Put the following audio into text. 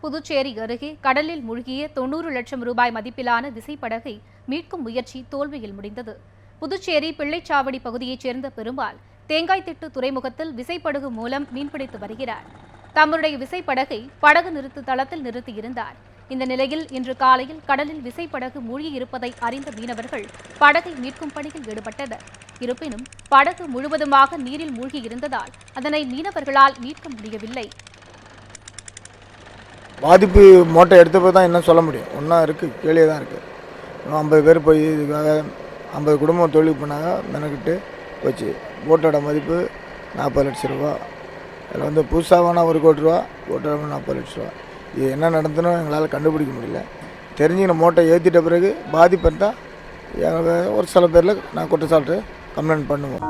புதுச்சேரி அருகே கடலில் மூழ்கிய 90 லட்சம் ரூபாய் மதிப்பிலான விசைப்படகை மீட்கும் முயற்சி தோல்வியில் முடிந்தது. புதுச்சேரி பிள்ளைச்சாவடி பகுதியைச் சேர்ந்த பெருமாள் தேங்காய்திட்டு துறைமுகத்தில் விசைப்படகு மூலம் மீன்பிடித்து வருகிறார். தம்முடைய விசைப்படகை படகு நிறுத்து தளத்தில் நிறுத்தியிருந்தார். இந்த நிலையில் இன்று காலையில் கடலில் விசைப்படகு மூழ்கியிருப்பதை அறிந்த மீனவர்கள் படகை மீட்கும் பணியில் ஈடுபட்டனர். இருப்பினும் படகு முழுவதுமாக நீரில் மூழ்கியிருந்ததால் அதனை மீனவர்களால் மீட்க முடியவில்லை. பாதிப்பு மோட்டை எடுத்தப்போ தான் என்ன சொல்ல முடியும். ஒன்றா இருக்குது, கீழே தான் இருக்குது. 50 பேர் போய் இதுக்காக 50 குடும்பம் தொழில் பண்ணாங்க, மெனக்கிட்டு போச்சு. போட்டோட மதிப்பு 40 லட்சம் ரூபா. அதில் வந்து புதுசாக வேணால் 1 கோடி ரூபா, போட்டோட 40 லட்ச ரூபா. இது என்ன நடந்துன்னு எங்களால் கண்டுபிடிக்க முடியல. தெரிஞ்சுக்கின மோட்டை ஏற்றிட்ட பிறகு பாதிப்பு இருந்தால் ஒரு சில பேரில் நான் குற்றச்சாட்டு கம்ப்ளைண்ட் பண்ணுவோம்.